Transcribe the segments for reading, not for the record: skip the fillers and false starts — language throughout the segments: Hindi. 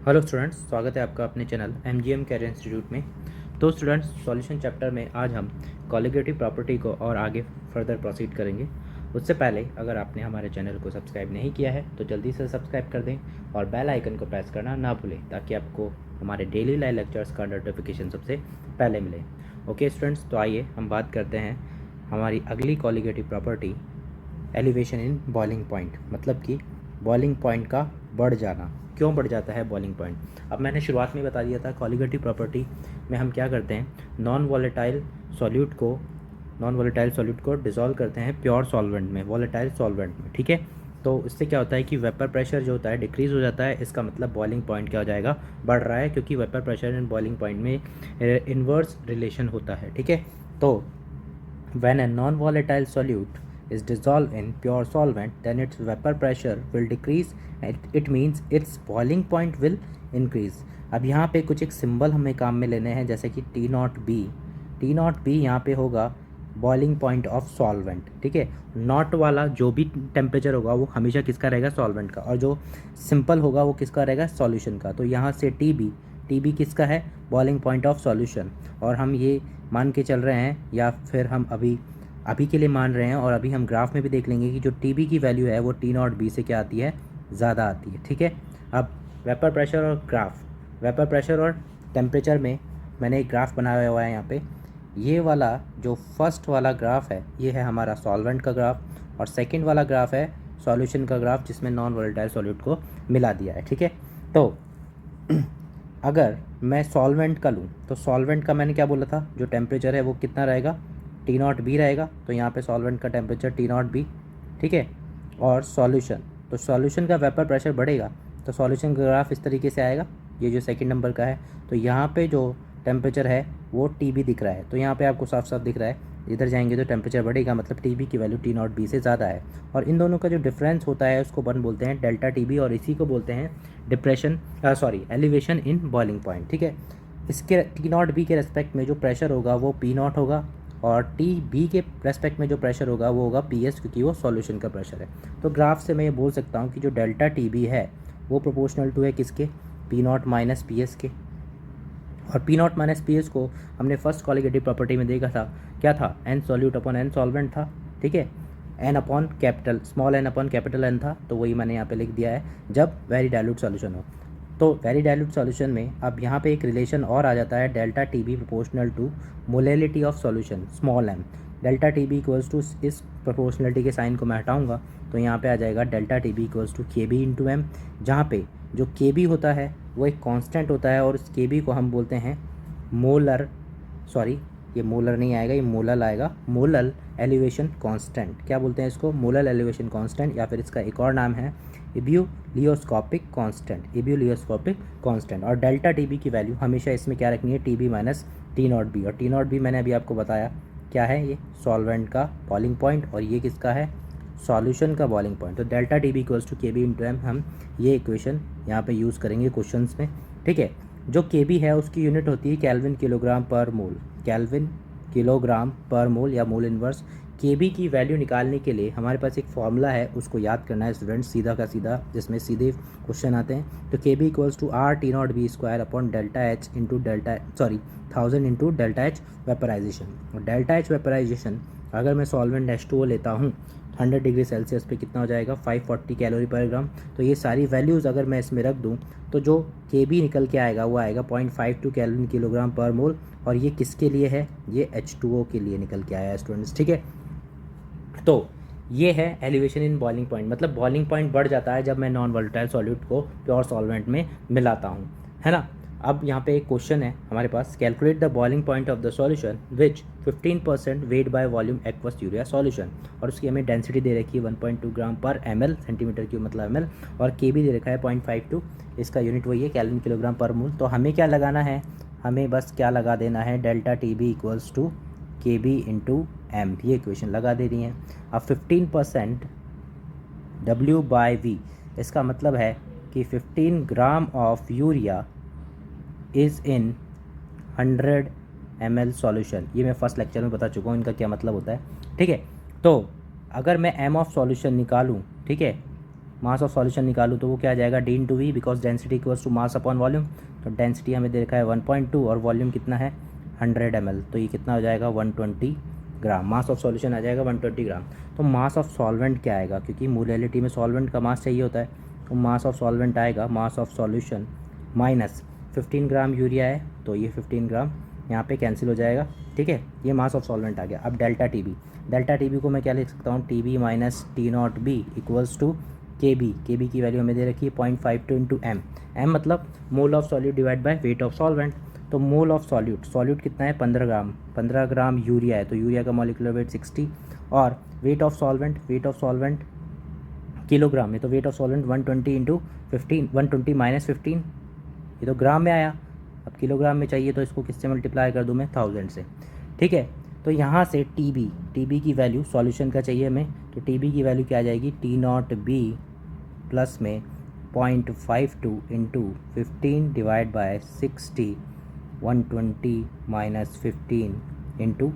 हेलो स्टूडेंट्स, स्वागत है आपका अपने चैनल MGM कैरियर इंस्टीट्यूट में। तो स्टूडेंट्स, सॉल्यूशन चैप्टर में आज हम कॉलिगेटिव प्रॉपर्टी को और आगे फर्दर प्रोसीड करेंगे। उससे पहले अगर आपने हमारे चैनल को सब्सक्राइब नहीं किया है तो जल्दी से सब्सक्राइब कर दें और बेल आइकन को प्रेस करना ना भूलें ताकि आपको हमारे डेली लाइव लेक्चर्स का नोटिफिकेशन सबसे पहले मिले। ओके स्टूडेंट्स, तो आइए हम बात करते हैं हमारी अगली colligative property, elevation in boiling point. मतलब कि बॉइलिंग पॉइंट का बढ़ जाना। क्यों बढ़ जाता है बॉइलिंग पॉइंट? अब मैंने शुरुआत में बता दिया था, कॉलिगेटिव प्रॉपर्टी में हम क्या करते हैं, नॉन वॉलेटाइल सॉल्यूट को डिसॉल्व करते हैं प्योर सॉल्वेंट में, वॉलेटाइल सॉल्वेंट में। ठीक है, तो इससे क्या होता है कि वेपर प्रेशर जो होता है डिक्रीज़ हो जाता है। इसका मतलब बॉइलिंग पॉइंट क्या हो जाएगा, बढ़ रहा है, क्योंकि vapour pressure and boiling point में इन्वर्स रिलेशन होता है। ठीक है, तो when a non-volatile solute is dissolved in pure solvent, then its vapor pressure will decrease and it means its boiling point will increase। अब यहाँ पे कुछ एक सिंबल हमें काम में लेने हैं, जैसे कि T0B यहाँ पे होगा बॉइलिंग पॉइंट ऑफ सॉल्वेंट। ठीक है, नॉट वाला जो भी टेम्परेचर होगा वो हमेशा किसका रहेगा, सॉल्वेंट का, और जो सिंपल होगा वो किसका रहेगा, सॉल्यूशन का। तो यहाँ से टी बी किसका है, बॉइलिंग पॉइंट ऑफ सॉल्यूशन। और हम ये मान के चल रहे हैं, या फिर हम अभी के लिए मान रहे हैं, और अभी हम ग्राफ में भी देख लेंगे कि जो टी की वैल्यू है वो T0B से क्या आती है, ज़्यादा आती है। ठीक है, अब वेपर प्रेशर और टेम्परेचर में मैंने एक ग्राफ बनाया हुआ है यहाँ पे। ये वाला जो फर्स्ट वाला ग्राफ है ये है हमारा सॉल्वेंट का ग्राफ, और सेकंड वाला ग्राफ है सॉल्यूशन का ग्राफ, जिसमें नॉन वोलेटाइल सॉल्यूट को मिला दिया है। ठीक है, तो अगर मैं सॉल्वेंट का लूँ तो सॉल्वेंट का मैंने क्या बोला था, जो टेम्परेचर है वो कितना रहेगा, T0B रहेगा। तो यहाँ पे सॉल्वेंट का टेम्परेचर T0B। ठीक है, और सॉल्यूशन, तो सॉल्यूशन का वेपर प्रेशर बढ़ेगा तो सॉल्यूशन का ग्राफ इस तरीके से आएगा, ये जो सेकंड नंबर का है। तो यहाँ पे जो टेम्परेचर है वो TB दिख रहा है, तो यहाँ पे आपको साफ साफ दिख रहा है, इधर जाएंगे तो टेम्परेचर बढ़ेगा, मतलब TB की वैल्यू T0B से ज़्यादा है। और इन दोनों का जो डिफरेंस होता है उसको बोलते हैं डेल्टा TB, और इसी को बोलते हैं एलिवेशन इन बॉइलिंग पॉइंट। ठीक है, इसके T0B के रेस्पेक्ट में जो प्रेशर होगा वो P0 होगा, और TB के रेस्पेक्ट में जो प्रेशर होगा वो होगा PS, क्योंकि वो सॉल्यूशन का प्रेशर है। तो ग्राफ से मैं ये बोल सकता हूँ कि जो डेल्टा TB है वो प्रोपोर्शनल टू है किसके, P0 माइनस PS के। और P0 माइनस PS को हमने फर्स्ट कॉलिगेटिव प्रॉपर्टी में देखा था, क्या था, N solute upon N solvent था। ठीक है, small n upon capital N था, तो वही मैंने यहाँ पे लिख दिया है जब वेरी डाइल्यूट सॉल्यूशन हो। तो वेरी डाइल्यूट सॉल्यूशन में अब यहाँ पे एक रिलेशन और आ जाता है, delta TB proportional to molality of solution small m। Delta TB equals to, इस प्रोपोर्शनलिटी के साइन को मैं हटाऊंगा तो यहाँ पे आ जाएगा delta TB equals to KB into M, जहाँ पे जो KB होता है वो एक कांस्टेंट होता है, और इस KB को हम बोलते हैं ये मोलर नहीं आएगा, ये मोलल आएगा, मोलल एलिवेशन कांस्टेंट। क्या बोलते हैं इसको, मोलल एलिवेशन कांस्टेंट, या फिर इसका एक और नाम है इब्यूलियोस्कोपिक कांस्टेंट। और डेल्टा TB की वैल्यू हमेशा इसमें क्या रखनी है, TB माइनस T0B। और T0B मैंने अभी आपको बताया क्या है, ये सॉल्वेंट का बॉइलिंग पॉइंट, और ये किसका है, सॉल्यूशन का बॉइलिंग पॉइंट। तो delta TB equals to KB into M, हम ये इक्वेशन यहाँ पे यूज़ करेंगे क्वेश्चंस में। ठीक है, जो KB है उसकी यूनिट होती है केल्विन किलोग्राम पर मोल, या मोल इनवर्स। KB की वैल्यू निकालने के लिए हमारे पास एक फॉर्मूला है, उसको याद करना है स्टूडेंट्स, सीधा का सीधा, जिसमें सीधे क्वेश्चन आते हैं। तो KB equals to RT0B square upon delta H into 1000 into delta H vaporisation. और डेल्टा H वेपराइजेशन अगर मैं सॉल्वेंट H2O लेता हूँ 100 डिग्री सेल्सियस पे कितना हो जाएगा, 540 कैलोरी पर ग्राम। तो ये सारी वैल्यूज़ अगर मैं इसमें रख दूँ तो जो KB निकल के आएगा वो आएगा 0.52 कैलोरी किलोग्राम पर मोल, और ये किसके लिए है, ये H2O के लिए निकल के आया है स्टूडेंट्स। ठीक है, तो ये है एलिवेशन इन बॉइलिंग पॉइंट, मतलब बॉइलिंग पॉइंट बढ़ जाता है जब मैं नॉन वोलेटाइल सॉल्यूट को प्योर सॉल्वेंट में मिलाता हूँ, है ना। अब यहाँ पे एक क्वेश्चन है हमारे पास, calculate the boiling point of the solution which 15% weight by volume aqueous urea solution. और उसकी हमें डेंसिटी दे रखी है 1.2 ग्राम पर ml, सेंटीमीटर क्यूब मतलब ml, और KB दे रखा है 0.52, इसका यूनिट वही है केल्विन किलोग्राम पर मोल। तो हमें क्या लगाना है, हमें बस क्या लगा देना है, delta TB equals to KB into M, ये इक्वेशन लगा दे रही हैं। अब 15% W/V, इसका मतलब है कि 15 gram of urea is in 100 ml solution. ये मैं फर्स्ट लेक्चर में बता चुका हूँ इनका क्या मतलब होता है। ठीक है, तो अगर मैं M ऑफ सॉल्यूशन निकालूँ, ठीक है, मास ऑफ सॉल्यूशन निकालूँ तो वो क्या आ जाएगा D into V, because density equals to mass upon volume. तो डेंसिटी हमें दे रखा है 1.2 और वॉल्यूम कितना है 100 ml, तो ये कितना हो जाएगा 120 ग्राम। मास ऑफ सॉल्यूशन आ जाएगा 120 ग्राम। तो मास ऑफ सॉल्वेंट क्या आएगा, क्योंकि मोलैलिटी में सॉल्वेंट का मास चाहिए होता है, तो मास ऑफ सॉल्वेंट आएगा mass of solution minus 15 gram urea है, तो ये 15 ग्राम यहाँ पे कैंसिल हो जाएगा। ठीक है, ये मास ऑफ सॉल्वेंट आ गया। अब डेल्टा टी बी को मैं क्या लिख सकता हूँ, T B minus T nought B equals to K B की वैल्यू हमें दे रखी है 0.52 इंटू एम मतलब mole of solute divide by weight of solvent. तो मोल ऑफ सॉल्यूट कितना है 15 ग्राम यूरिया है, तो यूरिया का मॉलिक्यूलर वेट 60 और वेट ऑफ सॉल्वेंट किलोग्राम में, तो wait of solvent 120 into 15, 120 minus 15, ये तो ग्राम में आया। अब किलोग्राम में चाहिए तो इसको किससे मल्टीप्लाई कर दूँ मैं 1000 से। ठीक है, तो यहाँ से टी बी की वैल्यू सॉल्यूशन का चाहिए हमें, तो टी बी की वैल्यू क्या आ जाएगी टी नॉट बी प्लस में 0.52 into 15 divide by 60, 120 minus 15 into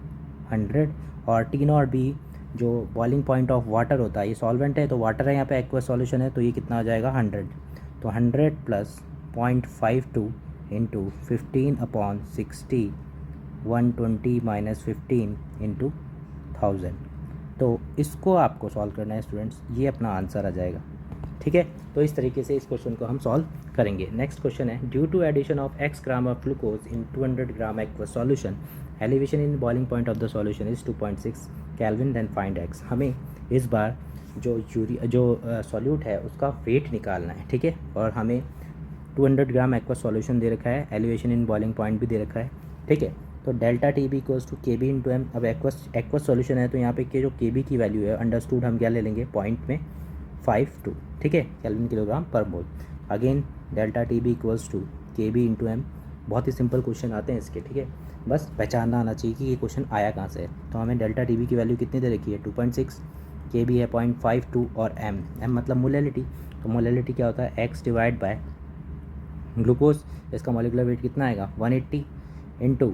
100, और टी नॉट बी जो बॉइलिंग पॉइंट ऑफ वाटर होता है, ये सॉल्वेंट है तो वाटर है यहाँ पे, एक्वस सॉल्यूशन है, तो ये कितना आ जाएगा 100। तो 100 plus 0.52 into 15 upon 60, 120 minus 15 into 1000। तो इसको आपको सॉल्व करना है स्टूडेंट्स, ये अपना आंसर आ जाएगा। ठीक है, तो इस तरीके से इस क्वेश्चन को हम सॉल्व करेंगे। नेक्स्ट क्वेश्चन है, due to addition of x gram of glucose in 200 gram aqueous solution, elevation in boiling point of the solution is 2.6 kelvin, then find x। हमें इस बार जो सॉल्यूट है उसका वेट निकालना है। ठीक है, और हमें 200 ग्राम एक्वस सॉल्यूशन दे रखा है, एलिवेशन इन बॉइलिंग पॉइंट भी दे रखा है। ठीक है, तो delta T B equals to K B into M. अब एक्वस सॉल्यूशन है तो यहाँ पे के जो के बी की वैल्यू है अंडरस्टूड हम क्या ले लेंगे पॉइंट में 52। ठीक है, केल्विन किलोग्राम पर mole. Again delta T B equals to K B into M. बहुत ही सिंपल क्वेश्चन आते हैं इसके। ठीक है, बस पहचानना आना चाहिए कि ये क्वेश्चन आया कहाँ से है। तो हमें डेल्टा टी बी की वैल्यू कितनी दे रखी है 2.6, के बी है 0.52 और एम मतलब मोलैलिटी। तो मोलैलिटी क्या होता है x डिवाइड बाय ग्लूकोज, इसका मॉलिक्यूलर वेट कितना आएगा 180 इंटू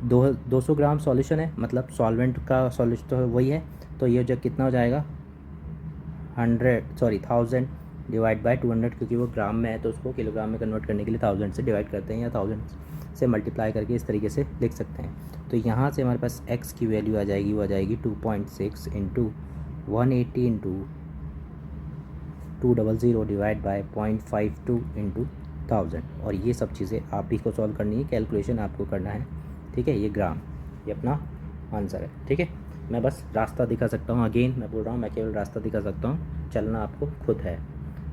200 ग्राम सॉल्यूशन है, मतलब सॉल्वेंट का सॉल्यूशन तो वही है, तो ये जब कितना हो जाएगा 1000 डिवाइड बाय 200, क्योंकि वो ग्राम में है तो उसको किलोग्राम में कन्वर्ट करने के लिए 1000 से डिवाइड करते हैं या 1000 से मल्टीप्लाई करके इस तरीके से लिख सकते हैं। तो यहाँ से हमारे पास x की वैल्यू आ जाएगी, वो आ जाएगी 2.6 into 180 into 200 divide by 0.52 into 1000, और ये सब चीज़ें आप ही को सॉल्व करनी है, कैलकुलेशन आपको करना है। ठीक है, ये ग्राम, ये अपना आंसर है। ठीक है, मैं बस रास्ता दिखा सकता हूँ, अगेन मैं बोल रहा हूँ मैं केवल रास्ता दिखा सकता हूँ, चलना आपको खुद है।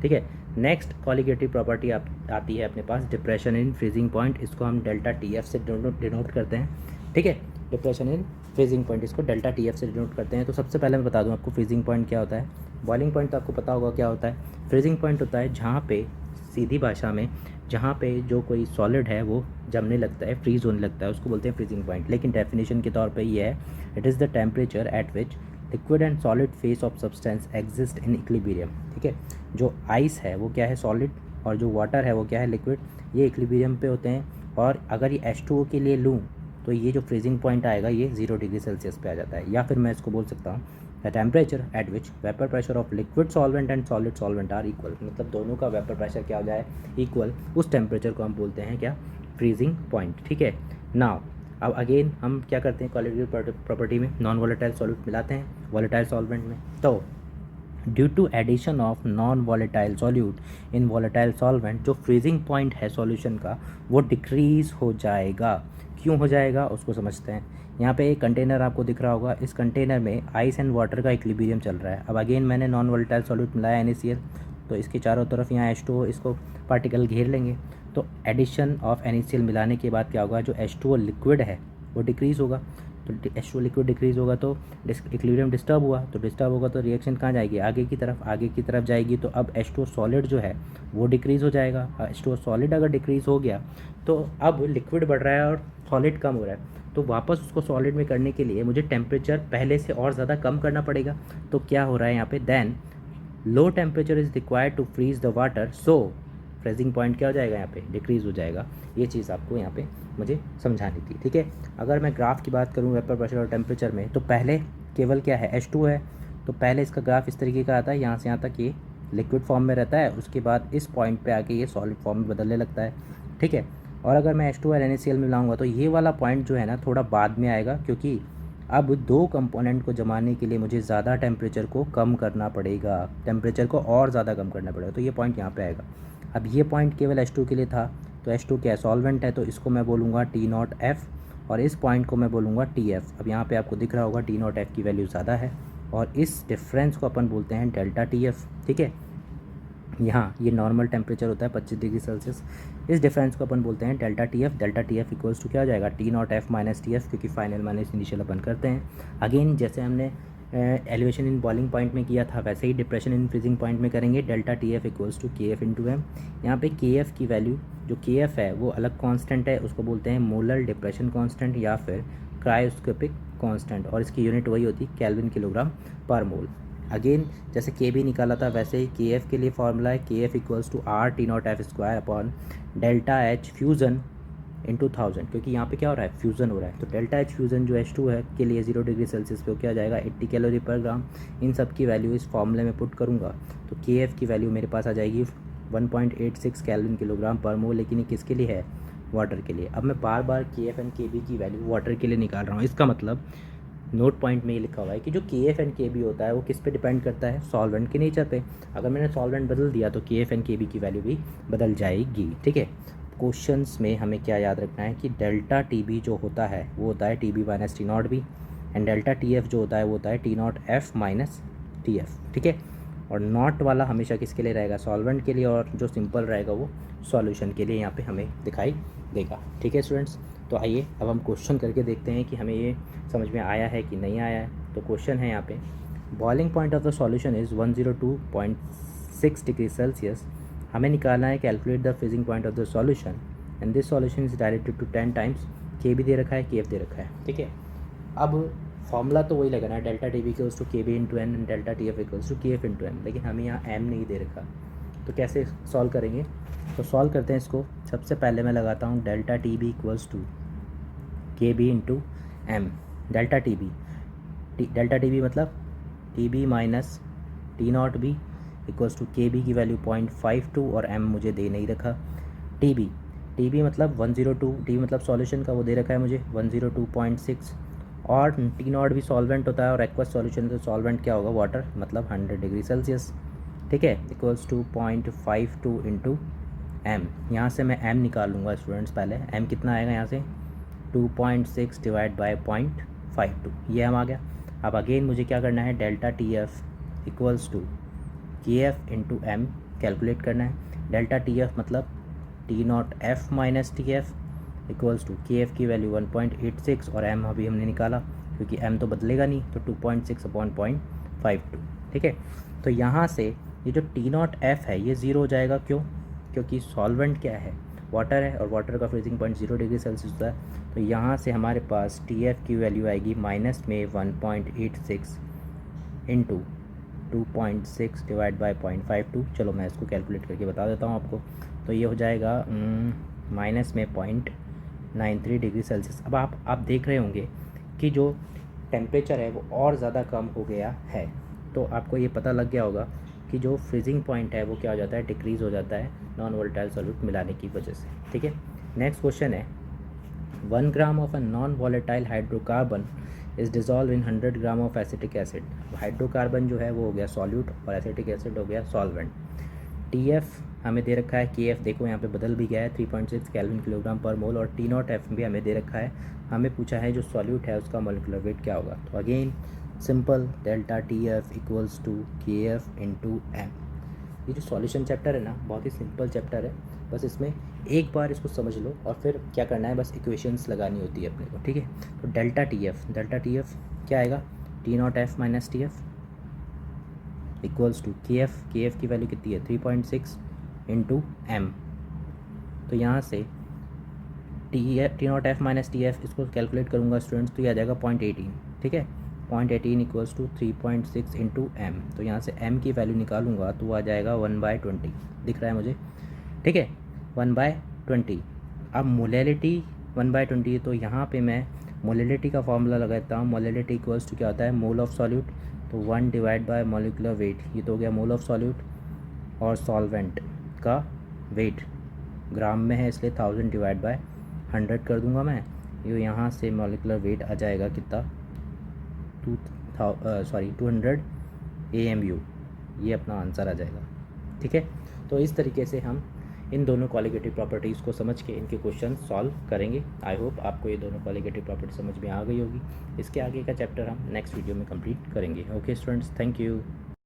ठीक है, नेक्स्ट कॉलिगेटिव प्रॉपर्टी आती है अपने पास डिप्रेशन इन फ्रीजिंग पॉइंट, इसको हम डेल्टा टी एफ से डिनोट करते हैं। ठीक है, डिप्रेशन इन फ्रीजिंग पॉइंट इसको डेल्टा टी एफ से डिनोट करते हैं। तो सबसे पहले मैं बता दूँ आपको फ्रीजिंग पॉइंट क्या होता है। बॉइलिंग पॉइंट तो आपको पता होगा क्या होता है। फ्रीजिंग पॉइंट होता है जहाँ पे, सीधी भाषा में, जहाँ पे जो कोई सॉलिड है वो जमने लगता है, फ्रीज होने लगता है, उसको बोलते हैं फ्रीजिंग पॉइंट। लेकिन डेफिनेशन के तौर पे ये है, it is the temperature at which liquid and solid phase of substance exist in equilibrium. ठीक है, जो आइस है वो क्या है सॉलिड, और जो वाटर है वो क्या है लिक्विड, ये इक्विलिब्रियम पे होते हैं। और अगर ये H2O के लिए लूँ तो ये जो फ्रीजिंग पॉइंट आएगा ये 0 डिग्री सेल्सियस पे आ जाता है। या फिर मैं इसको बोल सकता हूँ the temperature at which vapour pressure of liquid solvent and solid solvent are equal, मतलब दोनों का वेपर प्रेशर क्या हो जाए इक्वल, उस टेम्परेचर को हम बोलते हैं क्या फ्रीजिंग पॉइंट। ठीक है, नाउ अब अगेन हम क्या करते हैं कॉलिगेटिव प्रॉपर्टी में नॉन वोलेटाइल सॉल्यूट मिलाते हैं वोलेटाइल सॉल्वेंट में। तो due to addition of non volatile solute in volatile solvent, जो फ्रीजिंग पॉइंट है सॉल्यूशन का वो डिक्रीज़ हो जाएगा। क्यों हो जाएगा उसको समझते हैं। यहाँ पे एक कंटेनर आपको दिख रहा होगा, इस कंटेनर में आइस एंड वाटर का इक्विलिब्रियम चल रहा है। अब अगेन मैंने नॉन वॉलेटाइल सॉल्यूट मिलाया NaCl, तो इसके चारों तरफ यहाँ H2O, इसको पार्टिकल घेर लेंगे। तो एडिशन ऑफ NaCl मिलाने के बाद क्या होगा, जो H2O लिक्विड है वो डिक्रीज़ होगा। तो H2O लिक्विड डिक्रीज़ होगा तो इक्विलिब्रियम डिस्टर्ब हुआ, तो डिस्टर्ब होगा तो रिएक्शन कहाँ जाएगी आगे की तरफ जाएगी। तो अब H2O सॉलिड जो है वो डिक्रीज़ हो जाएगा। H2O सॉलिड अगर डिक्रीज़ हो गया तो अब लिक्विड बढ़ रहा है और सॉलिड कम हो रहा है, तो वापस उसको सॉलिड में करने के लिए मुझे टेम्परेचर पहले से और ज़्यादा कम करना पड़ेगा। तो क्या हो रहा है यहाँ पे, then low temperature is required to freeze the water, so freezing point क्या हो जाएगा यहाँ पे डिक्रीज़ हो जाएगा। ये चीज़ आपको यहाँ पे मुझे समझानी थी। ठीक है, अगर मैं ग्राफ की बात करूँ वेपर प्रेशर और टेम्परेचर में, तो पहले केवल क्या है H2 है, तो पहले इसका ग्राफ इस तरीके का आता है, यहाँ से यहाँ तक ये लिक्विड फॉर्म में रहता है, उसके बाद इस पॉइंट पे आके ये सॉलिड फॉर्म में बदलने लगता है, ठीक है। और अगर मैं H2 और NaCl में मिलाऊंगा तो ये वाला पॉइंट जो है ना थोड़ा बाद में आएगा, क्योंकि अब दो कंपोनेंट को जमाने के लिए मुझे ज़्यादा टेम्परेचर को कम करना पड़ेगा, टेम्परेचर को और ज़्यादा कम करना पड़ेगा, तो ये पॉइंट यहाँ पे आएगा। अब ये पॉइंट केवल H2 के लिए था, तो H2 क्या है, सॉल्वेंट है, तो इसको मैं बोलूँगा T0F और इस पॉइंट को मैं बोलूँगा TF। अब यहाँ पे आपको दिख रहा होगा T0F की वैल्यू ज़्यादा है और इस डिफरेंस को अपन बोलते हैं डेल्टा TF, ठीक है। यहाँ ये नॉर्मल टेम्परेचर होता है 25 डिग्री सेल्सियस, इस डिफरेंस को अपन बोलते हैं delta TF। Delta TF equals to क्या हो जाएगा, T0F माइनस TF, क्योंकि फाइनल माइनस इनिशियल अपन करते हैं। अगेन जैसे हमने एलिवेशन इन बॉइलिंग पॉइंट में किया था वैसे ही डिप्रेशन इन फ्रीजिंग पॉइंट में करेंगे। Delta TF equals to KF into M। यहाँ पे KF की वैल्यू, जो KF है वो अलग कांस्टेंट है, उसको बोलते हैं मोलर डिप्रेशन कांस्टेंट या फिर क्रायोस्कोपिक कांस्टेंट, और इसकी यूनिट वही होती है केल्विन किलोग्राम पर मोल। अगेन जैसे KB निकाला था वैसे ही KF के लिए फॉर्मूला है KF equals to R T0F square upon delta H fusion into 1000, क्योंकि यहाँ पे क्या हो रहा है, फ्यूज़न हो रहा है। तो डेल्टा H फ्यूज़न जो H2 है के लिए 0 डिग्री सेल्सियस पे क्या आ जाएगा, 80 कैलोरी पर ग्राम। इन सब की वैल्यू इस फॉर्मूले में पुट करूँगा तो KF की वैल्यू मेरे पास आ जाएगी 1.86 केल्विन किलोग्राम पर मोल, लेकिन ये किसके लिए है, वाटर के लिए। अब मैं बार बार KF एंड KB की वैल्यू वाटर के लिए निकाल रहा हूँ, इसका मतलब नोट पॉइंट में ये लिखा हुआ है कि जो KF एंड KB होता है वो किस पे डिपेंड करता है, सॉल्वेंट के नेचर पे। अगर मैंने सॉल्वेंट बदल दिया तो KF एंड KB की वैल्यू भी बदल जाएगी, ठीक है। क्वेश्चंस में हमें क्या याद रखना है कि डेल्टा TB जो होता है वो होता है TB minus T0B, and delta TF जो होता है वो होता है T0F माइनस TF, ठीक है। और नॉट वाला हमेशा किसके लिए रहेगा, सॉल्वेंट के लिए, और जो सिंपल रहेगा वो सॉल्यूशन के लिए यहाँ पे हमें दिखाई देगा, ठीक है स्टूडेंट्स। तो आइए अब हम क्वेश्चन करके देखते हैं कि हमें ये समझ में आया है कि नहीं आया है। तो क्वेश्चन है यहाँ पे, boiling point of the solution is 102.6 degree Celsius. हमें निकालना है calculate the freezing point of the solution and this solution is directed to 10 times. KB दे रखा है, KF दे रखा है, ठीक है। अब फॉर्मूला तो वही लगाना है, delta TB equals to KB into N and delta TF equals to KF into M, लेकिन हमें यहाँ M नहीं दे रखा, तो कैसे सॉल्व करेंगे। तो सॉल्व करते हैं इसको। सबसे पहले मैं लगाता हूँ delta TB equals to KB into M। Delta TB मतलब TB minus T0B equals to KB की वैल्यू 0.52 और M मुझे दे नहीं रखा। TB मतलब 102, TB मतलब सॉल्यूशन का वो दे रखा है मुझे 102.6, और T0 भी सॉल्वेंट होता है और एक्वस सॉल्यूशन तो सॉल्वेंट क्या होगा, वाटर, मतलब 100 डिग्री सेल्सियस, ठीक है, इक्वल्स टू 0.52 इंटू M। यहाँ से मैं M निकाल लूँगा स्टूडेंट्स। पहले M कितना आएगा यहाँ से, 2.6 डिवाइड बाई 0.52, ये M आ गया। अब अगेन मुझे क्या करना है, delta TF equals to KF into M calculate करना है। डेल्टा TF मतलब T0F minus TF equals to KF की वैल्यू 1.86 और M अभी हमने निकाला क्योंकि M तो बदलेगा नहीं, तो 2.6 अपॉन 0.52, ठीक है। तो यहाँ से ये जो T0F है ये 0 हो जाएगा, क्यों, क्योंकि सॉल्वेंट क्या है, वाटर है, और वाटर का फ्रीजिंग पॉइंट 0 डिग्री सेल्सियस होता है। तो यहाँ से हमारे पास TF की वैल्यू आएगी माइनस में 1.86 इंटू 2.6 डिवाइड बाई 0.52। चलो मैं इसको कैलकुलेट करके बता देता हूँ आपको। तो ये हो जाएगा माइनस में 0.93 डिग्री सेल्सियस। अब आप देख रहे होंगे कि जो टेम्परेचर है वो और ज़्यादा कम हो गया है, तो आपको ये पता लग गया होगा कि जो फ्रीजिंग पॉइंट है वो क्या हो जाता है, डिक्रीज़ हो जाता है नॉन वोलेटाइल सॉल्यूट मिलाने की वजह से, ठीक है। नेक्स्ट क्वेश्चन है, 1 gram of a non volatile hydrocarbon is dissolve in 100 gram of acetic acid. Hydrocarbon जो है वो हो गया सॉल्यूट और एसिटिक एसिड हो गया सॉल्वेंट। TF हमें दे रखा है, KF देखो यहाँ पे बदल भी गया है 3.6 केल्विन किलोग्राम पर मोल, और T0F भी हमें दे रखा है। हमें पूछा है जो सॉल्यूट है उसका मॉलिक्यूलर वेट क्या होगा। तो again simple, delta TF equals to KF into M। ये जो सॉल्यूशन चैप्टर है ना बहुत ही सिंपल चैप्टर है, बस इसमें एक बार इसको समझ लो और फिर क्या करना है, बस इक्वेशंस लगानी होती है अपने को, ठीक है। तो डेल्टा TF क्या आएगा, T0F minus TF equals to KF की वैल्यू कितनी है 3.6 इंटू M। तो यहाँ से T0F माइनस TF इसको कैलकुलेट करूँगा स्टूडेंट्स, तो ये आ जाएगा 0.18, ठीक है। 0.18 इक्वल्स टू 3.6 इंटू M। तो यहाँ से M की वैल्यू निकालूंगा तो वो आ जाएगा 1/20, दिख रहा है मुझे, ठीक है, 1/20। अब मोलैलिटी 1/20, तो यहाँ पे मैं मोलैलिटी का फॉर्मूला लगाता हूँ। मोलैलिटी इक्वल्स टू क्या होता है, मोल ऑफ सॉल्यूट। तो 1 डिवाइड बाय मॉलिकुलर वेट, ये तो हो गया मोल ऑफ सॉल्यूट, और सॉल्वेंट का वेट ग्राम में है इसलिए 1000 डिवाइड बाय 100 कर दूंगा मैं। ये यहाँ से मॉलिकुलर वेट आ जाएगा कितना, 200 AMU, ये अपना आंसर आ जाएगा। ठीक है, तो इस तरीके से हम इन दोनों क्वालिटेटिव प्रॉपर्टीज़ को समझ के इनके क्वेश्चन सॉल्व करेंगे। आई होप आपको ये दोनों क्वालिटेटिव प्रॉपर्टी समझ में आ गई होगी। इसके आगे का चैप्टर हम नेक्स्ट वीडियो में कंप्लीट करेंगे। Okay students, thank you.